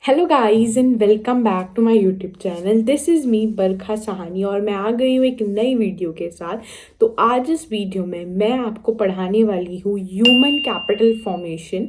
Hello guys and welcome back to my YouTube channel. This is me Barkha Sahani और मैं आ गई हूँ एक नई वीडियो के साथ। तो आज इस वीडियो में मैं आपको पढ़ाने वाली हूँ human capital formation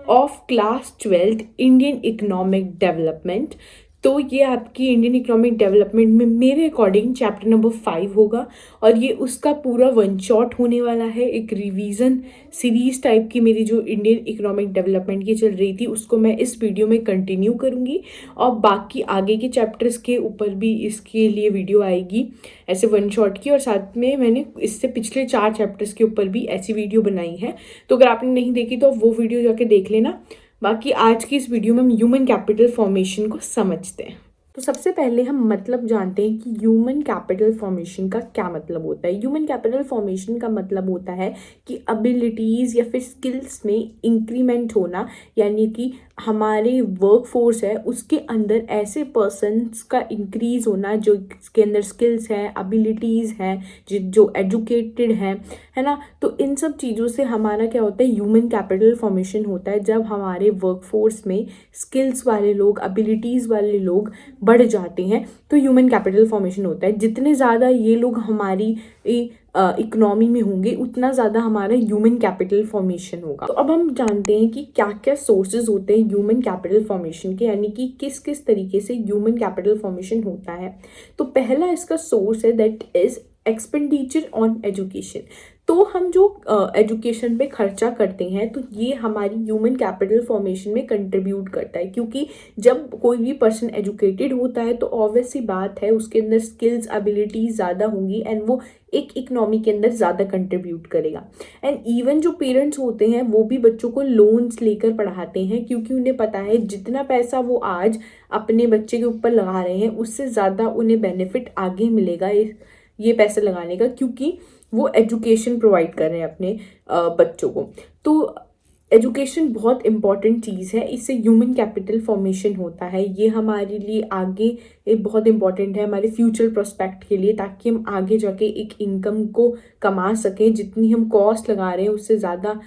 of class 12 Indian economic development. तो ये आपकी इंडियन इकोनॉमिक डेवलपमेंट में मेरे अकॉर्डिंग चैप्टर नंबर 5 होगा और ये उसका पूरा वन शॉट होने वाला है। एक रिवीजन सीरीज टाइप की मेरी जो इंडियन इकोनॉमिक डेवलपमेंट की चल रही थी उसको मैं इस वीडियो में कंटिन्यू करूँगी और बाकी आगे के चैप्टर्स के ऊपर भी इसके लिए वीडियो आएगी ऐसे वन शॉट की। और साथ में मैंने इससे पिछले 4 चैप्टर्स के ऊपर भी ऐसी वीडियो बनाई है, तो अगर आपने नहीं देखी तो वो वीडियो जाके देख लेना। बाकी आज की इस वीडियो में हम ह्यूमन कैपिटल फॉर्मेशन को समझते हैं। तो सबसे पहले हम मतलब जानते हैं कि ह्यूमन कैपिटल फॉर्मेशन का क्या मतलब होता है। ह्यूमन कैपिटल फॉर्मेशन का मतलब होता है कि एबिलिटीज़ या फिर स्किल्स में इंक्रीमेंट होना, यानी कि हमारे वर्क फोर्स है उसके अंदर ऐसे पर्सन्स का इंक्रीज होना जो इसके अंदर स्किल्स हैं, एबिलिटीज़ हैं, जो एजुकेटेड हैं, है ना। तो इन सब चीज़ों से हमारा क्या होता है, ह्यूमन कैपिटल फॉर्मेशन होता है। जब हमारे वर्क फोर्स में स्किल्स वाले लोग, एबिलिटीज़ वाले लोग बढ़ जाते हैं तो ह्यूमन कैपिटल फॉर्मेशन होता है। जितने ज़्यादा ये लोग हमारी इकोनॉमी में होंगे उतना ज़्यादा हमारा ह्यूमन कैपिटल फॉर्मेशन होगा। तो अब हम जानते हैं कि क्या क्या सोर्सेज होते हैं ह्यूमन कैपिटल फॉर्मेशन के, यानी कि किस किस तरीके से ह्यूमन कैपिटल फॉर्मेशन होता है। तो पहला इसका सोर्स है that is expenditure on education. तो हम जो एजुकेशन पे खर्चा करते हैं तो ये हमारी ह्यूमन कैपिटल फॉर्मेशन में कंट्रीब्यूट करता है, क्योंकि जब कोई भी पर्सन एजुकेटेड होता है तो ऑब्वियस सी बात है उसके अंदर स्किल्स एबिलिटीज ज़्यादा होंगी एंड वो एक इकोनॉमी के अंदर ज़्यादा कंट्रीब्यूट करेगा। एंड इवन जो पेरेंट्स होते हैं वो भी बच्चों को लोन्स लेकर पढ़ाते हैं, क्योंकि उन्हें पता है जितना पैसा वो आज अपने बच्चे के ऊपर लगा रहे हैं उससे ज़्यादा उन्हें बेनिफिट आगे मिलेगा ये पैसे लगाने का, क्योंकि वो एजुकेशन प्रोवाइड कर रहे हैं अपने बच्चों को। तो एजुकेशन बहुत इंपॉर्टेंट चीज़ है, इससे ह्यूमन कैपिटल फॉर्मेशन होता है। ये हमारे लिए आगे बहुत इंपॉर्टेंट है हमारे फ्यूचर प्रोस्पेक्ट के लिए, ताकि हम आगे जाके एक इनकम को कमा सकें। जितनी हम कॉस्ट लगा रहे हैं उससे ज़्यादा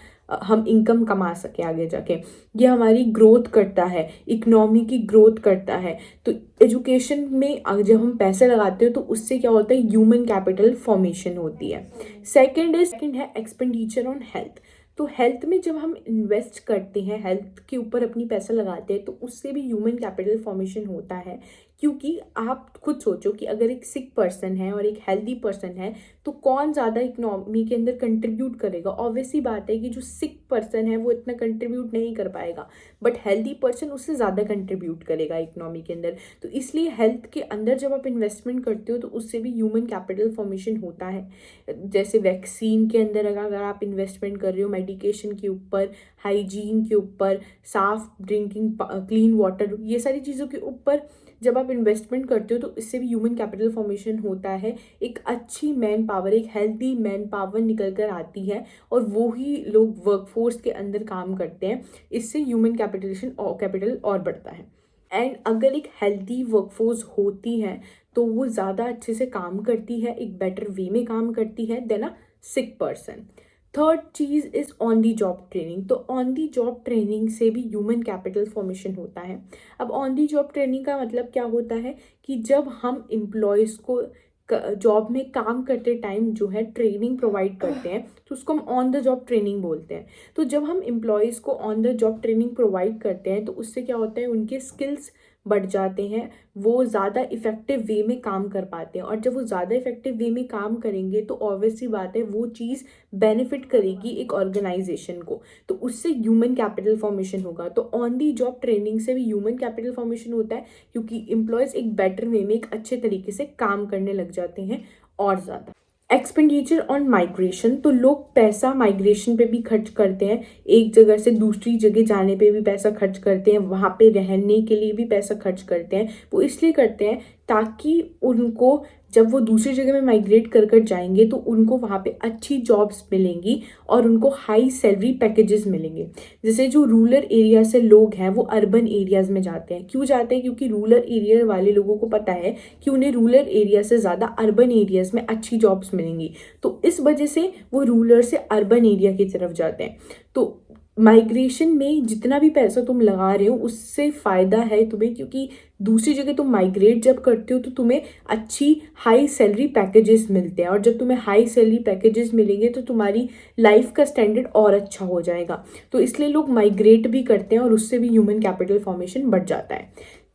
हम इनकम कमा सकें आगे जाके। ये हमारी ग्रोथ करता है, इकोनॉमी की ग्रोथ करता है। तो एजुकेशन में जब हम पैसे लगाते हो तो उससे क्या होता है, ह्यूमन कैपिटल फॉर्मेशन होती है। सेकंड है एक्सपेंडिचर ऑन हेल्थ। तो हेल्थ में जब हम इन्वेस्ट करते हैं, हेल्थ के ऊपर अपनी पैसा लगाते हैं तो उससे भी ह्यूमन कैपिटल फॉर्मेशन होता है। क्योंकि आप खुद सोचो कि अगर एक सिक पर्सन है और एक हेल्दी पर्सन है तो कौन ज़्यादा इकोनॉमी के अंदर कंट्रीब्यूट करेगा। ऑब्वियसली बात है कि जो सिक पर्सन है वो इतना कंट्रीब्यूट नहीं कर पाएगा, बट हेल्दी पर्सन उससे ज़्यादा कंट्रीब्यूट करेगा इकोनॉमी के अंदर। तो इसलिए हेल्थ के अंदर जब आप इन्वेस्टमेंट करते हो तो उससे भी ह्यूमन कैपिटल फॉर्मेशन होता है। जैसे वैक्सीन के अंदर अगर आप इन्वेस्टमेंट कर रहे हो, मेडिकेशन के ऊपर, हाइजीन के ऊपर, साफ ड्रिंकिंग क्लीन वाटर, ये सारी चीज़ों के ऊपर जब आप इन्वेस्टमेंट करते हो तो इससे भी ह्यूमन कैपिटल फॉर्मेशन होता है। एक अच्छी मैन पावर, एक हेल्दी मैन पावर निकल कर आती है और वो ही लोग वर्कफोर्स के अंदर काम करते हैं। इससे ह्यूमन कैपिटल और बढ़ता है। एंड अगर एक हेल्दी वर्कफोर्स होती है तो वो ज़्यादा अच्छे से काम करती है, एक बेटर वे में काम करती है then a sick person. Third चीज़ is on the job training. तो ऑन दी जॉब ट्रेनिंग से भी ह्यूमन कैपिटल फॉर्मेशन होता है। अब ऑन दी जॉब ट्रेनिंग का मतलब क्या होता है कि जब हम एम्प्लॉयज़ को जॉब में काम करते टाइम जो है ट्रेनिंग प्रोवाइड करते हैं तो उसको हम ऑन द जॉब ट्रेनिंग बोलते हैं। तो जब हम एम्प्लॉयज़ को on the job training provide करते हैं तो उससे क्या होता है, उनके स्किल्स बढ़ जाते हैं, वो ज़्यादा इफ़ेक्टिव वे में काम कर पाते हैं। और जब वो ज़्यादा इफ़ेक्टिव वे में काम करेंगे तो ऑब्वियसली बात है वो चीज़ बेनिफिट करेगी एक ऑर्गेनाइजेशन को, तो उससे ह्यूमन कैपिटल फॉर्मेशन होगा। तो ऑन दी जॉब ट्रेनिंग से भी ह्यूमन कैपिटल फॉर्मेशन होता है, क्योंकि एम्प्लॉयज़ एक बेटर वे में, एक अच्छे तरीके से काम करने लग जाते हैं और ज़्यादा। Expenditure on migration. तो लोग पैसा माइग्रेशन पे भी खर्च करते हैं, एक जगह से दूसरी जगह जाने पे भी पैसा खर्च करते हैं, वहाँ पे रहने के लिए भी पैसा खर्च करते हैं। वो इसलिए करते हैं ताकि उनको जब वो दूसरी जगह में माइग्रेट कर कर जाएंगे तो उनको वहाँ पे अच्छी जॉब्स मिलेंगी और उनको हाई सैलरी पैकेजेस मिलेंगे। जैसे जो रूरल एरिया से लोग हैं वो अर्बन एरियाज़ में जाते हैं। क्यों जाते हैं? क्योंकि रूरल एरिया वाले लोगों को पता है कि उन्हें रूरल एरिया से ज़्यादा अर्बन एरियाज़ में अच्छी जॉब्स मिलेंगी, तो इस वजह से वो रूरल से अर्बन एरिया की तरफ जाते हैं। तो माइग्रेशन में जितना भी पैसा तुम लगा रहे हो उससे फ़ायदा है तुम्हें, क्योंकि दूसरी जगह तुम माइग्रेट जब करते हो तो तुम्हें अच्छी हाई सैलरी पैकेजेस मिलते हैं, और जब तुम्हें हाई सैलरी पैकेजेस मिलेंगे तो तुम्हारी लाइफ का स्टैंडर्ड और अच्छा हो जाएगा। तो इसलिए लोग माइग्रेट भी करते हैं और उससे भी ह्यूमन कैपिटल फॉर्मेशन बढ़ जाता है।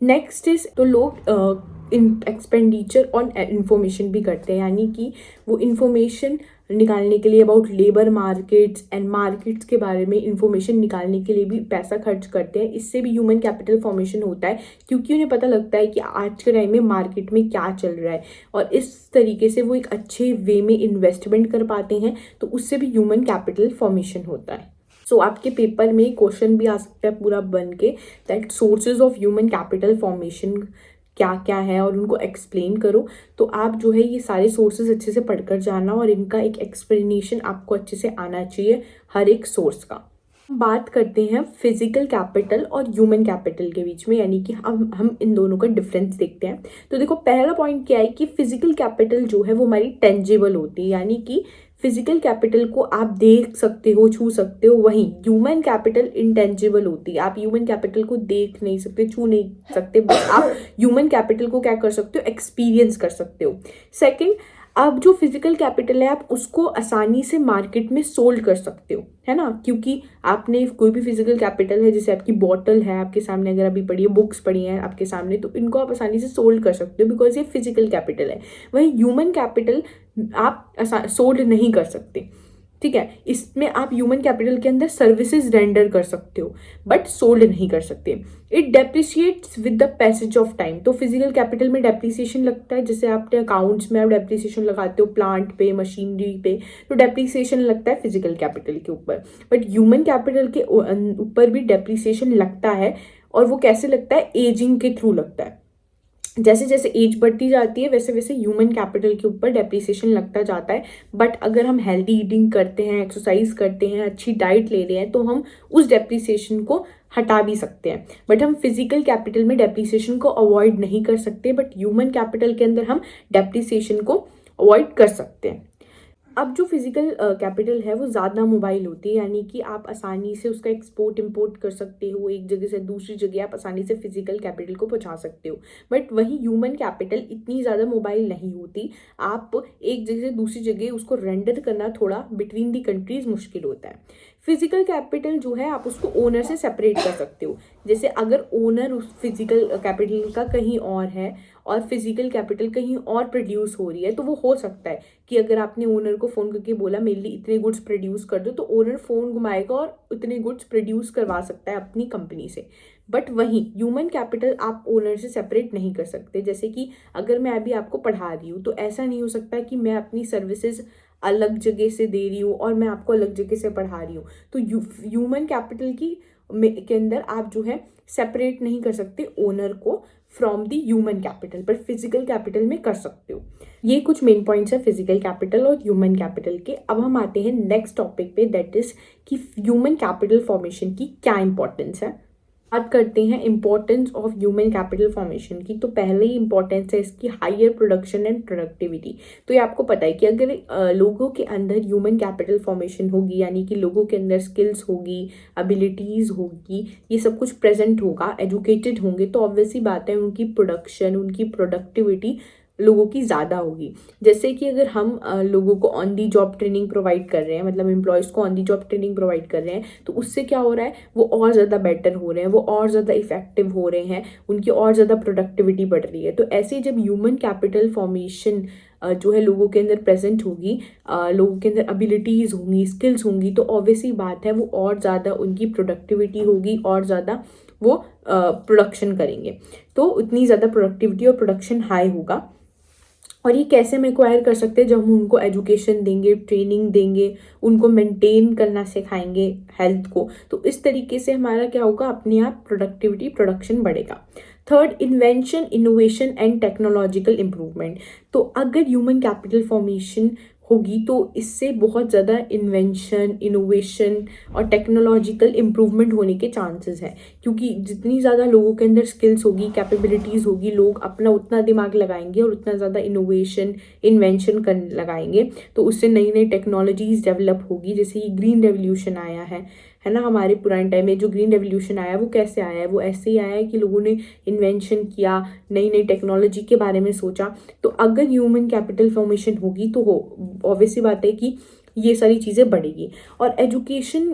नेक्स्ट इज, तो लोग एक्सपेंडिचर ऑन इंफॉर्मेशन भी करते हैं, यानी कि वो इंफॉर्मेशन निकालने के लिए about labour markets and markets के बारे में इंफॉर्मेशन निकालने के लिए भी पैसा खर्च करते हैं। इससे भी ह्यूमन कैपिटल फॉर्मेशन होता है, क्योंकि उन्हें पता लगता है कि आज के टाइम में मार्केट में क्या चल रहा है, और इस तरीके से वो एक अच्छे वे में इन्वेस्टमेंट कर पाते हैं, तो उससे भी ह्यूमन कैपिटल फॉर्मेशन होता है। सो आपके पेपर में क्वेश्चन भी आ सकता है पूरा बन के, that sources of human capital formation क्या क्या है और उनको एक्सप्लेन करो। तो आप जो है ये सारे सोर्सेज अच्छे से पढ़कर जाना, और इनका एक एक्सप्लेनेशन आपको अच्छे से आना चाहिए हर एक सोर्स का। बात करते हैं फिजिकल कैपिटल और ह्यूमन कैपिटल के बीच में, यानी कि हम इन दोनों का डिफरेंस देखते हैं। तो देखो, पहला पॉइंट क्या है कि फिजिकल कैपिटल जो है वो हमारी टेंजिबल होती है, यानी कि फिजिकल कैपिटल को आप देख सकते हो, छू सकते हो। वहीं ह्यूमन कैपिटल इंटेंजिबल होती है, आप ह्यूमन कैपिटल को देख नहीं सकते, छू नहीं सकते, बस आप ह्यूमन कैपिटल को क्या कर सकते हो, एक्सपीरियंस कर सकते हो। सेकंड, अब जो फिजिकल कैपिटल है आप उसको आसानी से मार्केट में सोल्ड कर सकते हो, है ना, क्योंकि आपने कोई भी फिजिकल कैपिटल है, जैसे आपकी बॉटल है आपके सामने, अगर अभी पड़ी है, बुक्स पड़ी हैं आपके सामने, तो इनको आप आसानी से सोल्ड कर सकते हो, बिकॉज ये फिजिकल कैपिटल है। वहीं ह्यूमन कैपिटल आप सोल्ड नहीं कर सकते, ठीक है। इसमें आप ह्यूमन कैपिटल के अंदर सर्विसेज रेंडर कर सकते हो, बट सोल्ड नहीं कर सकते। It depreciates with the passage of time. तो फिजिकल कैपिटल में डेप्रिसिएशन लगता है, जैसे आपने अकाउंट्स में आप डेप्रिसिएशन लगाते हो प्लांट पे, मशीनरी पे, तो डेप्रिसिएशन लगता है फिजिकल कैपिटल के ऊपर। बट ह्यूमन कैपिटल के ऊपर भी डेप्रिसिएशन लगता है, और वो कैसे लगता है, एजिंग के थ्रू लगता है। जैसे जैसे एज बढ़ती जाती है वैसे वैसे ह्यूमन कैपिटल के ऊपर डेप्रिसिएशन लगता जाता है। बट अगर हम हेल्दी ईटिंग करते हैं, एक्सरसाइज करते हैं, अच्छी डाइट ले रहे हैं, तो हम उस डेप्रिसिएशन को हटा भी सकते हैं। बट हम फिजिकल कैपिटल में डेप्रिसिएशन को अवॉइड नहीं कर सकते, बट ह्यूमन कैपिटल के अंदर हम डेप्रिसिएशन को अवॉइड कर सकते हैं। अब जो फिजिकल कैपिटल है वो ज़्यादा मोबाइल होती है, यानी कि आप आसानी से उसका एक्सपोर्ट इंपोर्ट कर सकते हो, एक जगह से दूसरी जगह आप आसानी से फिजिकल कैपिटल को पहुंचा सकते हो। बट वही ह्यूमन कैपिटल इतनी ज़्यादा मोबाइल नहीं होती, आप एक जगह से दूसरी जगह उसको रेंडर करना थोड़ा बिटवीन दी कंट्रीज मुश्किल होता है। फिजिकल कैपिटल जो है आप उसको ओनर से सेपरेट कर सकते हो, जैसे अगर ओनर उस फिजिकल कैपिटल का कहीं और है और फिजिकल कैपिटल कहीं और प्रोड्यूस हो रही है, तो वो हो सकता है कि अगर आपने ओनर को फ़ोन करके बोला मेरे लिए इतने गुड्स प्रोड्यूस कर दो, तो ओनर फ़ोन घुमाएगा और इतने गुड्स प्रोड्यूस करवा सकता है अपनी कंपनी से। बट वहीं ह्यूमन कैपिटल आप ओनर से सेपरेट नहीं कर सकते। जैसे कि अगर मैं अभी आपको पढ़ा रही हूँ, तो ऐसा नहीं हो सकता कि मैं अपनी सर्विसेज अलग जगह से दे रही हूँ और मैं आपको अलग जगह से पढ़ा रही हूँ, तो ह्यूमन कैपिटल के अंदर आप जो है सेपरेट नहीं कर सकते ओनर को फ्रॉम द ह्यूमन कैपिटल, पर फिजिकल कैपिटल में कर सकते हो। ये कुछ मेन पॉइंट्स है फिजिकल कैपिटल और ह्यूमन कैपिटल के। अब हम आते हैं नेक्स्ट टॉपिक पे, दैट इज कि ह्यूमन कैपिटल फॉर्मेशन की क्या इंपॉर्टेंस है। बात करते हैं importance of human capital formation की। तो पहले ही इंपॉर्टेंस है इसकी हायर प्रोडक्शन एंड प्रोडक्टिविटी। तो ये आपको पता है कि अगर लोगों के अंदर ह्यूमन कैपिटल फॉर्मेशन होगी, यानी कि लोगों के अंदर स्किल्स होगी, एबिलिटीज़ होगी, ये सब कुछ प्रेजेंट होगा, एजुकेटेड होंगे, तो ऑब्वियसली बात है उनकी प्रोडक्शन, उनकी प्रोडक्टिविटी लोगों की ज़्यादा होगी। जैसे कि अगर हम लोगों को on the job training provide कर रहे हैं, मतलब एम्प्लॉयज़ को on the job training provide कर रहे हैं, तो उससे क्या हो रहा है, वो और ज़्यादा बेटर हो रहे हैं, वो और ज़्यादा इफेक्टिव हो रहे हैं, उनकी और ज़्यादा प्रोडक्टिविटी बढ़ रही है। तो ऐसे जब ह्यूमन कैपिटल फॉर्मेशन जो है लोगों के अंदर प्रेजेंट होगी, लोगों के अंदर एबिलिटीज़ होंगी, स्किल्स होंगी, तो ऑब्वियसली बात है वो और ज़्यादा उनकी प्रोडक्टिविटी होगी, और ज़्यादा वो प्रोडक्शन करेंगे, तो उतनी ज़्यादा प्रोडक्टिविटी और प्रोडक्शन हाई होगा। और ये कैसे हम एक्वायर कर सकते हैं, जब हम उनको एजुकेशन देंगे, ट्रेनिंग देंगे, उनको मेंटेन करना सिखाएंगे हेल्थ को, तो इस तरीके से हमारा क्या होगा, अपने आप प्रोडक्टिविटी प्रोडक्शन बढ़ेगा। Third, invention, innovation and technological improvement. तो अगर ह्यूमन कैपिटल फॉर्मेशन होगी तो इससे बहुत ज़्यादा इन्वेंशन, इनोवेशन और टेक्नोलॉजिकल इम्प्रूवमेंट होने के चांसेस हैं, क्योंकि जितनी ज़्यादा लोगों के अंदर स्किल्स होगी, कैपेबिलिटीज़ होगी, लोग अपना उतना दिमाग लगाएंगे और उतना ज़्यादा इनोवेशन, इन्वेंशन लगाएंगे, तो उससे नई नई टेक्नोलॉजीज़ डेवलप होगी। जैसे ये ग्रीन रेवोल्यूशन आया है है ना। हमारे पुराने टाइम में जो ग्रीन रेवोल्यूशन आया वो कैसे आया है, वो ऐसे ही आया है कि लोगों ने इन्वेंशन किया, नई नई टेक्नोलॉजी के बारे में सोचा। तो अगर ह्यूमन कैपिटल फॉर्मेशन होगी तो ऑब्वियस सी बात है कि ये सारी चीज़ें बढ़ेगी। और एजुकेशन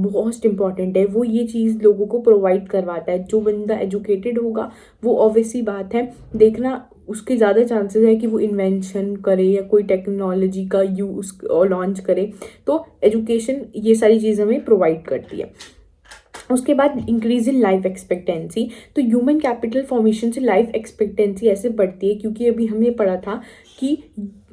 मोस्ट इम्पॉर्टेंट है, वो ये चीज़ लोगों को प्रोवाइड करवाता है। जो बंदा एजुकेटेड होगा वो ऑब्वियस सी बात है, देखना उसके ज़्यादा चांसेस है कि वो इन्वेंशन करे या कोई टेक्नोलॉजी का यूज़ लॉन्च करे। तो एजुकेशन ये सारी चीज़ हमें प्रोवाइड करती है। उसके बाद इंक्रीज इन लाइफ एक्सपेक्टेंसी। तो ह्यूमन कैपिटल फॉर्मेशन से लाइफ एक्सपेक्टेंसी ऐसे बढ़ती है, क्योंकि अभी हमने पढ़ा था कि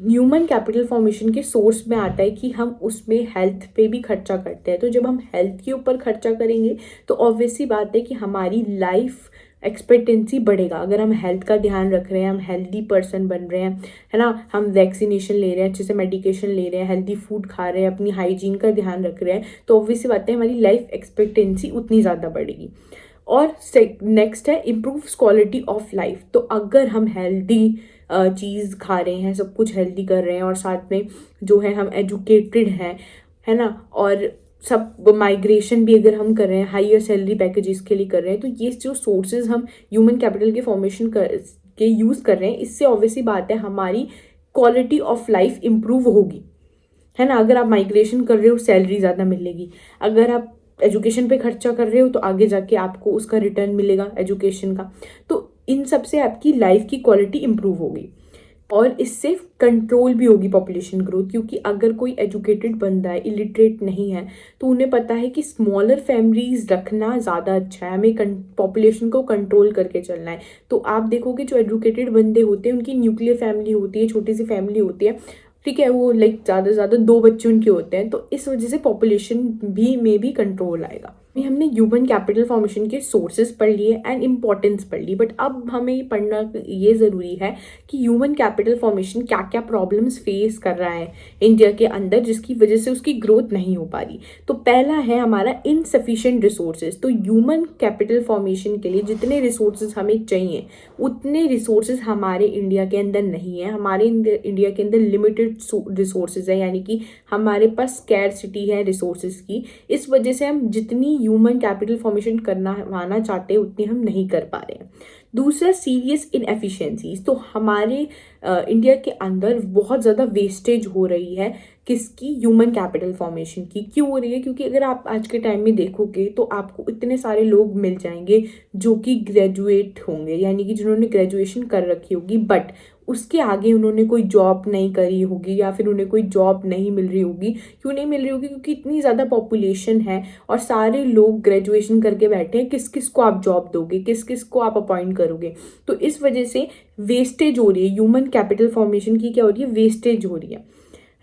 ह्यूमन कैपिटल फॉर्मेशन के सोर्स में आता है कि हम उसमें हेल्थ पे भी खर्चा करते हैं। तो जब हम हेल्थ के ऊपर खर्चा करेंगे तो ऑब्वियस सी बात है कि हमारी लाइफ एक्सपेक्टेंसी बढ़ेगा। अगर हम हेल्थ का ध्यान रख रहे हैं, हम हेल्दी पर्सन बन रहे हैं, है ना, हम वैक्सीनेशन ले रहे हैं, अच्छे से मेडिकेशन ले रहे हैं, हेल्दी फूड खा रहे हैं, अपनी हाइजीन का ध्यान रख रहे हैं, तो ऑब्वियसली बात है हमारी लाइफ एक्सपेक्टेंसी उतनी ज़्यादा बढ़ेगी। और नेक्स्ट है इम्प्रूव्स क्वालिटी ऑफ लाइफ। तो अगर हम हेल्दी चीज़ खा रहे हैं, सब कुछ हेल्दी कर रहे हैं, और साथ में जो है हम एजुकेटेड हैं, है ना, और सब माइग्रेशन भी अगर हम कर रहे हैं, हाइयर सैलरी पैकेजेस के लिए कर रहे हैं, तो ये जो सोर्सेज हम ह्यूमन कैपिटल के फॉर्मेशन के यूज़ कर रहे हैं, इससे ऑब्वियसली बात है हमारी क्वालिटी ऑफ लाइफ इम्प्रूव होगी, है ना। अगर आप माइग्रेशन कर रहे हो सैलरी ज़्यादा मिलेगी, अगर आप एजुकेशन पे खर्चा कर रहे हो तो आगे जाके आपको उसका रिटर्न मिलेगा एजुकेशन का। तो इन सब से आपकी लाइफ की क्वालिटी इम्प्रूव होगी और इससे कंट्रोल भी होगी पॉपुलेशन ग्रोथ। क्योंकि अगर कोई एजुकेटेड बंदा है, इलिटरेट नहीं है, तो उन्हें पता है कि स्मॉलर फैमिलीज रखना ज़्यादा अच्छा है, हमें पॉपुलेशन को कंट्रोल करके चलना है। तो आप देखोगे जो एजुकेटेड बंदे होते हैं उनकी न्यूक्लियर फैमिली होती है, छोटी सी फैमिली होती है, ठीक है, वो लाइक ज़्यादा से ज़्यादा 2 बच्चे उनके होते हैं। तो इस वजह से पॉपुलेशन में भी कंट्रोल आएगा। हमने ह्यूमन कैपिटल फॉर्मेशन के सोर्सेज पढ़ लिए एंड इम्पोर्टेंस पढ़ ली, बट अब हमें ये पढ़ना ये ज़रूरी है कि ह्यूमन कैपिटल फॉर्मेशन क्या क्या प्रॉब्लम्स फेस कर रहा है इंडिया के अंदर, जिसकी वजह से उसकी ग्रोथ नहीं हो पा रही। तो पहला है हमारा इनसफिशिएंट रिसोर्सेज। तो ह्यूमन कैपिटल फॉर्मेशन के लिए जितने रिसोर्सेज हमें चाहिए उतने रिसोर्सेज हमारे इंडिया के अंदर नहीं है। हमारे इंडिया के अंदर लिमिटेड रिसोर्सेज है, यानी कि हमारे पास स्कैरसिटी है रिसोर्सेज की। इस वजह से हम जितनी ह्यूमन कैपिटल फॉर्मेशन करवाना चाहते हैं उतनी हम नहीं कर पा रहे हैं। दूसरा सीरियस इनएफिशिएंसीज। तो हमारे इंडिया के अंदर बहुत ज़्यादा वेस्टेज हो रही है, किसकी, ह्यूमन कैपिटल फॉर्मेशन की। क्यों हो रही है? क्योंकि अगर आप आज के टाइम में देखोगे तो आपको इतने सारे लोग मिल जाएंगे जो कि ग्रेजुएट होंगे, यानी कि जिन्होंने ग्रेजुएशन कर रखी होगी, बट उसके आगे उन्होंने कोई जॉब नहीं करी होगी या फिर उन्हें कोई जॉब नहीं मिल रही होगी। क्यों नहीं मिल रही होगी? क्योंकि इतनी ज़्यादा पॉपुलेशन है और सारे लोग ग्रेजुएशन करके बैठे हैं, किस किस को आप जॉब दोगे, किस किस को आप अपॉइंट करोगे। तो इस वजह से वेस्टेज हो रही है, ह्यूमन कैपिटल फॉर्मेशन की क्या हो रही है, वेस्टेज हो रही है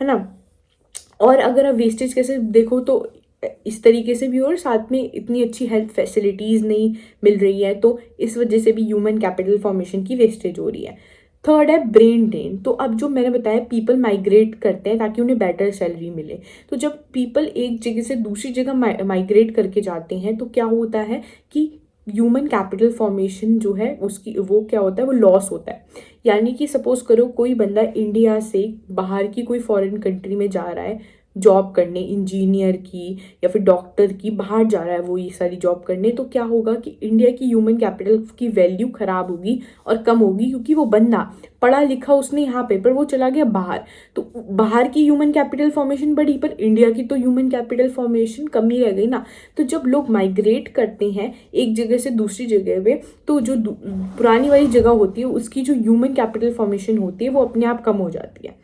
ना। और अगर आप वेस्टेज कैसे देखो तो इस तरीके से भी, और साथ में इतनी अच्छी हेल्थ फैसिलिटीज़ नहीं मिल रही है, तो इस वजह से भी ह्यूमन कैपिटल फॉर्मेशन की वेस्टेज हो रही है। थर्ड है ब्रेन ड्रेन। तो अब जो मैंने बताया पीपल माइग्रेट करते हैं ताकि उन्हें बेटर सैलरी मिले। तो जब पीपल एक जगह से दूसरी जगह माइग्रेट करके जाते हैं तो क्या होता है कि ह्यूमन कैपिटल फॉर्मेशन जो है उसकी वो क्या होता है, वो लॉस होता है। यानी कि सपोज करो कोई बंदा इंडिया से बाहर की कोई फॉरेन कंट्री में जा रहा है जॉब करने, इंजीनियर की या फिर डॉक्टर की, बाहर जा रहा है वो ये सारी जॉब करने, तो क्या होगा कि इंडिया की ह्यूमन कैपिटल की वैल्यू खराब होगी और कम होगी। क्योंकि वो बंदा पढ़ा लिखा उसने यहाँ पे, पर वो चला गया बाहर, तो बाहर की ह्यूमन कैपिटल फॉर्मेशन बढ़ी पर इंडिया की तो ह्यूमन कैपिटल फॉर्मेशन कम ही रह गई ना। तो जब लोग माइग्रेट करते हैं एक जगह से दूसरी जगह पे, तो जो पुरानी वाली जगह होती है उसकी जो ह्यूमन कैपिटल फॉर्मेशन होती है वो अपने आप कम हो जाती है।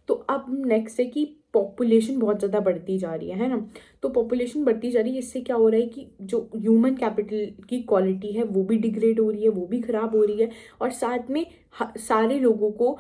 तो अब नेक्स्ट है कि पॉपुलेशन बहुत ज़्यादा बढ़ती जा रही है ना। तो पॉपुलेशन बढ़ती जा रही है, इससे क्या हो रहा है कि जो ह्यूमन कैपिटल की क्वालिटी है वो भी डिग्रेड हो रही है, वो भी ख़राब हो रही है, और साथ में सारे लोगों को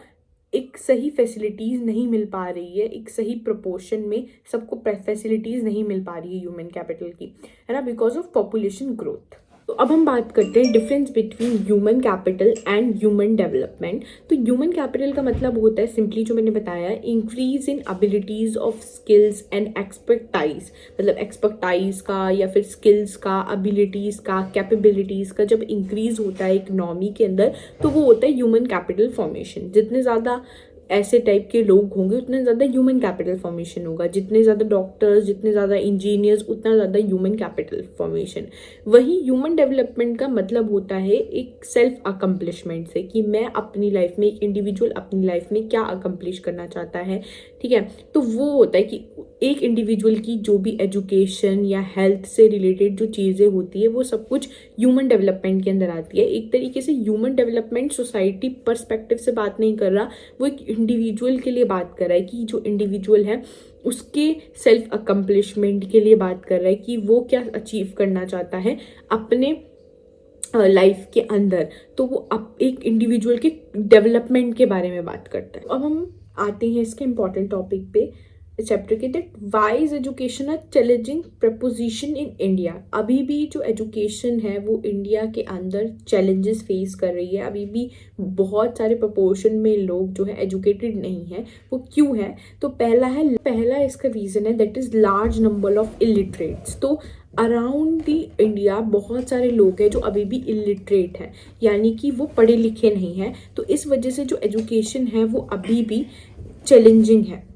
एक सही फैसिलिटीज़ नहीं मिल पा रही है, एक सही प्रोपोर्शन में सबको फैसिलिटीज़ नहीं मिल पा रही है ह्यूमन कैपिटल की, है ना, बिकॉज ऑफ पॉपुलेशन ग्रोथ। तो अब हम बात करते हैं difference between human capital and human development. तो ह्यूमन कैपिटल का मतलब होता है सिंपली जो मैंने बताया, increase in abilities of skills and expertise. मतलब एक्सपर्टाइज का या फिर स्किल्स का, एबिलिटीज़ का, कैपेबिलिटीज़ का जब इंक्रीज होता है इकोनॉमी के अंदर तो वो होता है ह्यूमन कैपिटल फॉर्मेशन। जितने ज़्यादा ऐसे टाइप के लोग होंगे उतना ज़्यादा ह्यूमन कैपिटल फॉर्मेशन होगा। जितने ज़्यादा डॉक्टर्स, जितने ज़्यादा इंजीनियर्स, उतना ज़्यादा ह्यूमन कैपिटल फॉर्मेशन। वही ह्यूमन डेवलपमेंट का मतलब होता है एक सेल्फ अकम्पलिशमेंट से, कि मैं अपनी लाइफ में, एक इंडिविजुअल अपनी लाइफ में क्या अकम्पलिश करना चाहता है। ठीक है, तो वो होता है कि एक इंडिविजुअल की जो भी एजुकेशन या हेल्थ से रिलेटेड जो चीज़ें होती है वो सब कुछ ह्यूमन डेवलपमेंट के अंदर आती है। एक तरीके से ह्यूमन डेवलपमेंट सोसाइटी पर्सपेक्टिव से बात नहीं कर रहा, वो एक इंडिविजुअल के लिए बात कर रहा है कि जो इंडिविजुअल है उसके सेल्फ अकम्पलिशमेंट के लिए बात कर रहा है कि वो क्या अचीव करना चाहता है अपने लाइफ के अंदर। तो वो अब एक इंडिविजुअल के डेवलपमेंट के बारे में बात करता है। अब हम आते हैं इसके इम्पॉर्टेंट टॉपिक पे चैप्टर के, that why is education a challenging proposition in India. अभी भी जो एजुकेशन है वो इंडिया के अंदर चैलेंजेस फेस कर रही है। अभी भी बहुत सारे प्रपोर्शन में लोग जो है एजुकेटेड नहीं है। वो क्यों है? तो पहला इसका रीज़न है that is large number of illiterates. तो अराउंड दी इंडिया बहुत सारे लोग हैं जो अभी भी इलिटरेट हैं, यानी कि वो पढ़े लिखे नहीं हैं। तो इस वजह से जो एजुकेशन है वो अभी भी चैलेंजिंग है।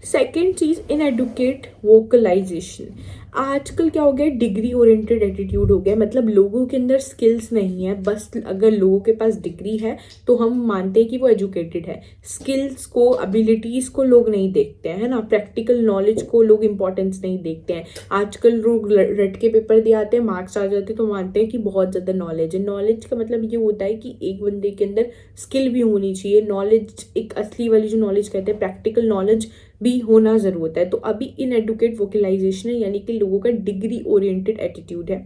सेकेंड चीज़, इनएडुकेट वोकलाइजेशन। आजकल क्या हो गया, डिग्री ओरिएंटेड एटीट्यूड हो गया। मतलब लोगों के अंदर स्किल्स नहीं है, बस अगर लोगों के पास डिग्री है तो हम मानते हैं कि वो एजुकेटेड है। स्किल्स को, एबिलिटीज़ को लोग नहीं देखते हैं, है ना। प्रैक्टिकल नॉलेज को लोग इंपॉर्टेंस नहीं देखते हैं। आजकल लोग रट के पेपर दिए आते हैं, मार्क्स आ जाते हैं तो मानते हैं कि बहुत ज़्यादा नॉलेज है। नॉलेज का मतलब ये होता है कि एक बंदे के अंदर स्किल भी होनी चाहिए। नॉलेज, एक असली वाली जो नॉलेज कहते हैं, प्रैक्टिकल नॉलेज भी होना ज़रूरत है। तो अभी इनएडुकेट वोकलाइजेशन है, यानी कि लोगों का डिग्री ओरिएंटेड एटीट्यूड है।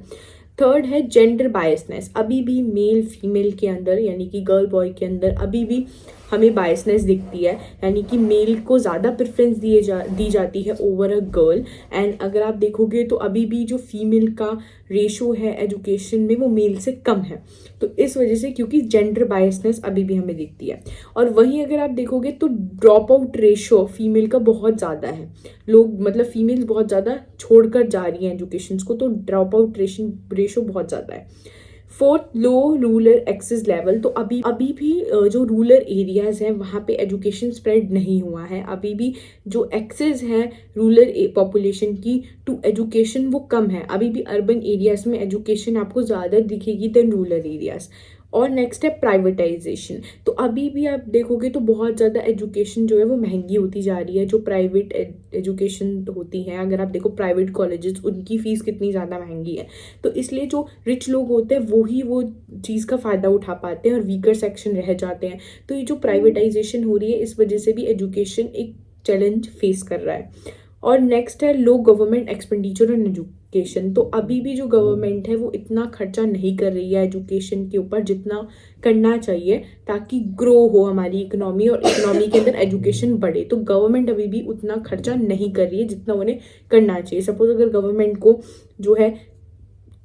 थर्ड है जेंडर बायसनेस। अभी भी मेल फीमेल के अंदर, यानी कि गर्ल बॉय के अंदर अभी भी हमें बायसनेस दिखती है, यानी कि मेल को ज़्यादा प्रेफरेंस दी जाती है ओवर अ गर्ल। एंड अगर आप देखोगे तो अभी भी जो फीमेल का रेशो है एजुकेशन में वो मेल से कम है। तो इस वजह से, क्योंकि जेंडर बायसनेस अभी भी हमें दिखती है। और वहीं अगर आप देखोगे तो ड्रॉप आउट रेशो फीमेल का बहुत ज़्यादा है। लोग, मतलब फीमेल्स बहुत ज़्यादा छोड़कर जा रही हैं एजुकेशन को, तो ड्रॉप आउट रेशो बहुत ज़्यादा है। फोर्थ, लो रूरल एक्सेस लेवल। तो अभी भी जो रूरल एरियाज हैं वहाँ पे एजुकेशन स्प्रेड नहीं हुआ है। अभी भी जो एक्सेस है रूरल पॉपुलेशन की टू एजुकेशन वो कम है। अभी भी अर्बन एरियाज में एजुकेशन आपको ज़्यादा दिखेगी देन रूरल एरियाज। और नेक्स्ट है प्राइवेटाइजेशन। तो अभी भी आप देखोगे तो बहुत ज़्यादा एजुकेशन जो है वो महंगी होती जा रही है। जो प्राइवेट एजुकेशन होती है, अगर आप देखो प्राइवेट कॉलेजेस, उनकी फ़ीस कितनी ज़्यादा महंगी है। तो इसलिए जो रिच लोग होते हैं वो चीज़ का फ़ायदा उठा पाते हैं और वीकर सेक्शन रह जाते हैं। तो ये जो प्राइवेटाइजेशन हो रही है, इस वजह से भी एजुकेशन एक चैलेंज फेस कर रहा है। और नेक्स्ट है लो गवर्नमेंट एक्सपेंडिचर ऑन एजुकेशन। तो अभी भी जो गवर्नमेंट है वो इतना खर्चा नहीं कर रही है एजुकेशन के ऊपर जितना करना चाहिए, ताकि ग्रो हो हमारी इकोनॉमी और इकोनॉमी के अंदर एजुकेशन बढ़े। तो गवर्नमेंट अभी भी उतना खर्चा नहीं कर रही है जितना उन्हें करना चाहिए। सपोज अगर गवर्नमेंट को जो है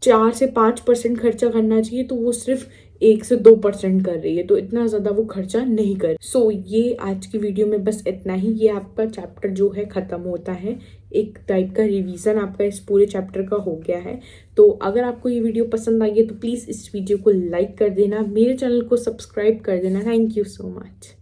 4 से 5% खर्चा करना चाहिए तो वो सिर्फ 1 से 2% कर रही है। तो इतना ज़्यादा वो खर्चा नहीं कर। सो ये आज की वीडियो में बस इतना ही। ये आपका चैप्टर जो है ख़त्म होता है, एक टाइप का रिवीजन आपका इस पूरे चैप्टर का हो गया है। तो अगर आपको ये वीडियो पसंद आई है तो प्लीज़ इस वीडियो को लाइक कर देना, मेरे चैनल को सब्सक्राइब कर देना। Thank you so much.